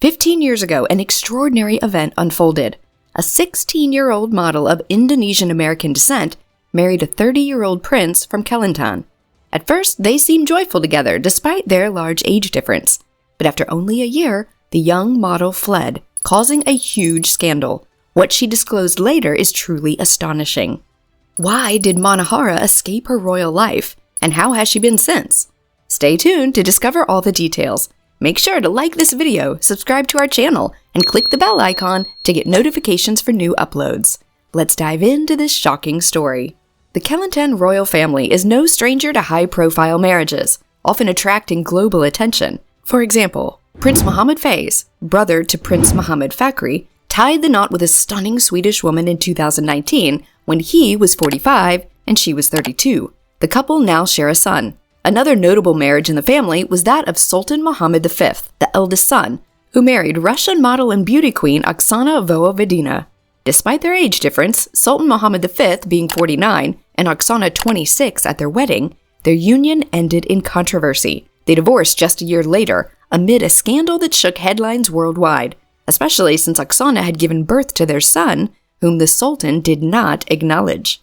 15 years ago, an extraordinary event unfolded. A 16-year-old model of Indonesian-American descent married a 30-year-old prince from Kelantan. At first, they seemed joyful together despite their large age difference. But after only a year, the young model fled, causing a huge scandal. What she disclosed later is truly astonishing. Why did Manahara escape her royal life, and how has she been since? Stay tuned to discover all the details. Make sure to like this video, subscribe to our channel, and click the bell icon to get notifications for new uploads. Let's dive into this shocking story. The Kelantan royal family is no stranger to high-profile marriages, often attracting global attention. For example, Prince Muhammad Faiz, brother to Prince Muhammad Fakhri, tied the knot with a stunning Swedish woman in 2019 when he was 45 and she was 32. The couple now share a son. Another notable marriage in the family was that of Sultan Muhammad V, the eldest son, who married Russian model and beauty queen Oksana Vojvodina. Despite their age difference, Sultan Muhammad V being 49 and Oksana 26 at their wedding, their union ended in controversy. They divorced just a year later, amid a scandal that shook headlines worldwide, especially since Oksana had given birth to their son, whom the Sultan did not acknowledge.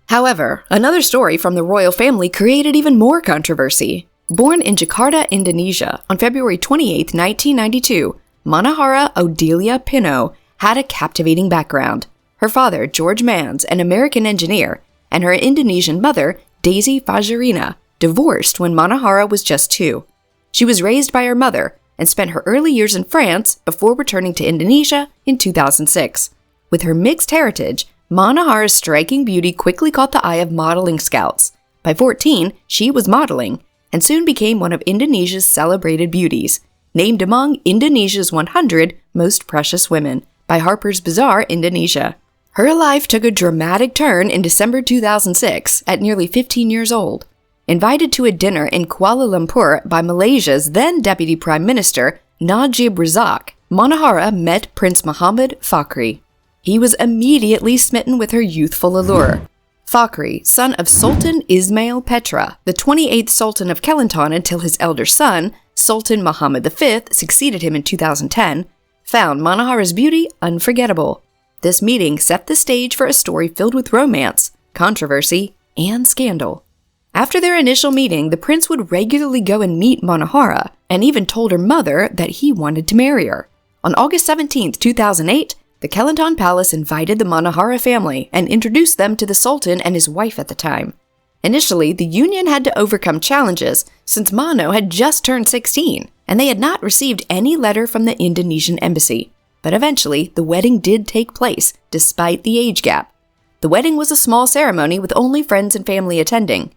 However, another story from the royal family created even more controversy. Born in Jakarta, Indonesia, on February 28, 1992, Manahara Odelia Pino had a captivating background. Her father, George Mans, an American engineer, and her Indonesian mother, Daisy Fajarina, divorced when Manahara was just 2. She was raised by her mother and spent her early years in France before returning to Indonesia in 2006. With her mixed heritage, Manahara's striking beauty quickly caught the eye of modeling scouts. By 14, she was modeling, and soon became one of Indonesia's celebrated beauties, named among Indonesia's 100 Most Precious Women by Harper's Bazaar Indonesia. Her life took a dramatic turn in December 2006 at nearly 15 years old. Invited to a dinner in Kuala Lumpur by Malaysia's then Deputy Prime Minister Najib Razak, Manahara met Prince Muhammad Fakhri. He was immediately smitten with her youthful allure. Fakhri, son of Sultan Ismail Petra, the 28th Sultan of Kelantan until his elder son, Sultan Muhammad V, succeeded him in 2010, found Manahara's beauty unforgettable. This meeting set the stage for a story filled with romance, controversy, and scandal. After their initial meeting, the prince would regularly go and meet Manahara, and even told her mother that he wanted to marry her. On August 17, 2008, the Kelantan Palace invited the Manahara family and introduced them to the Sultan and his wife at the time. Initially, the union had to overcome challenges since Mano had just turned 16, and they had not received any letter from the Indonesian embassy. But eventually, the wedding did take place, despite the age gap. The wedding was a small ceremony with only friends and family attending.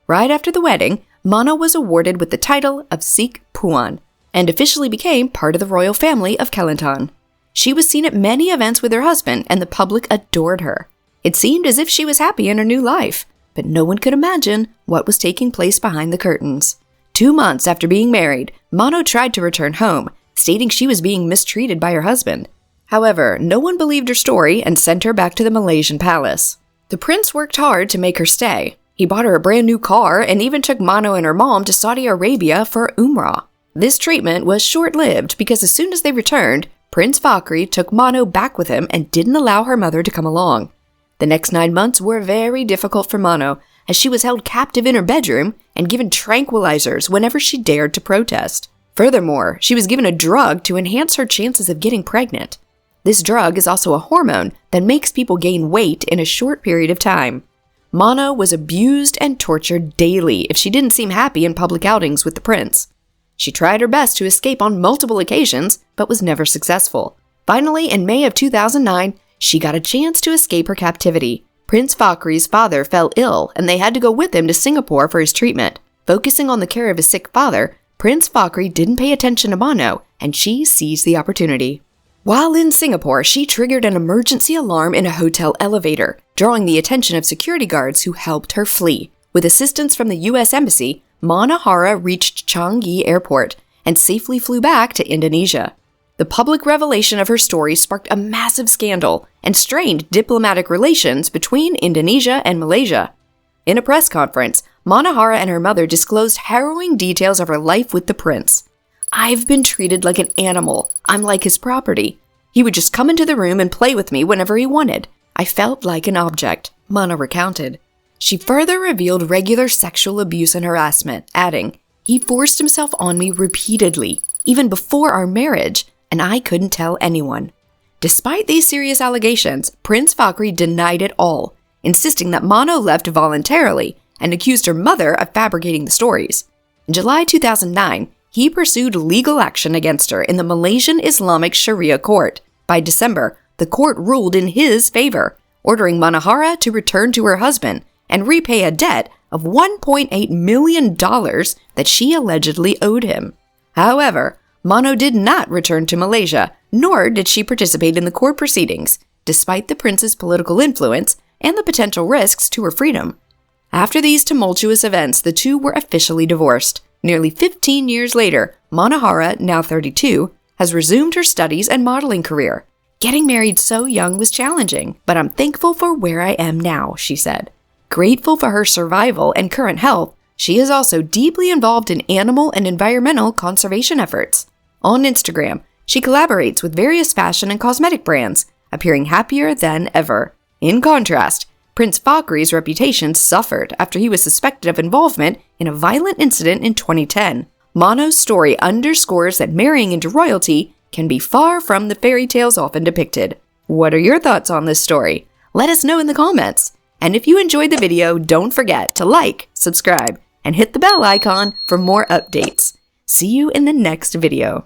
Right after the wedding, Mano was awarded with the title of Sik Puan, and officially became part of the royal family of Kelantan. She was seen at many events with her husband, and the public adored her. It seemed as if she was happy in her new life, but no one could imagine what was taking place behind the curtains. 2 months after being married, Mano tried to return home, stating she was being mistreated by her husband. However, no one believed her story and sent her back to the Malaysian palace. The prince worked hard to make her stay. He bought her a brand new car and even took Mano and her mom to Saudi Arabia for Umrah. This treatment was short-lived because as soon as they returned, Prince Fakhri took Mano back with him and didn't allow her mother to come along. The next 9 months were very difficult for Mano, as she was held captive in her bedroom and given tranquilizers whenever she dared to protest. Furthermore, she was given a drug to enhance her chances of getting pregnant. This drug is also a hormone that makes people gain weight in a short period of time. Mano was abused and tortured daily if she didn't seem happy in public outings with the prince. She tried her best to escape on multiple occasions, but was never successful. Finally, in May of 2009, she got a chance to escape her captivity. Prince Fakhri's father fell ill, and they had to go with him to Singapore for his treatment. Focusing on the care of his sick father, Prince Fakhri didn't pay attention to Mano, and she seized the opportunity. While in Singapore, she triggered an emergency alarm in a hotel elevator, drawing the attention of security guards who helped her flee. With assistance from the U.S. Embassy, Manahara reached Changi Airport and safely flew back to Indonesia. The public revelation of her story sparked a massive scandal and strained diplomatic relations between Indonesia and Malaysia. In a press conference, Manahara and her mother disclosed harrowing details of her life with the prince. I've been treated like an animal. I'm like his property. He would just come into the room and play with me whenever he wanted. I felt like an object, Mana recounted. She further revealed regular sexual abuse and harassment, adding, "He forced himself on me repeatedly, even before our marriage, and I couldn't tell anyone." Despite these serious allegations, Prince Fakhri denied it all, insisting that Mano left voluntarily and accused her mother of fabricating the stories. In July 2009, he pursued legal action against her in the Malaysian Islamic Sharia court. By December, the court ruled in his favor, ordering Manahara to return to her husband and repay a debt of $1.8 million that she allegedly owed him. However, Mano did not return to Malaysia, nor did she participate in the court proceedings, despite the prince's political influence and the potential risks to her freedom. After these tumultuous events, the two were officially divorced. Nearly 15 years later, Manahara, now 32, has resumed her studies and modeling career. "Getting married so young was challenging, but I'm thankful for where I am now," she said. Grateful for her survival and current health, she is also deeply involved in animal and environmental conservation efforts. On Instagram, she collaborates with various fashion and cosmetic brands, appearing happier than ever. In contrast, Prince Fakhri's reputation suffered after he was suspected of involvement in a violent incident in 2010. Mano's story underscores that marrying into royalty can be far from the fairy tales often depicted. What are your thoughts on this story? Let us know in the comments. And if you enjoyed the video, don't forget to like, subscribe, and hit the bell icon for more updates. See you in the next video.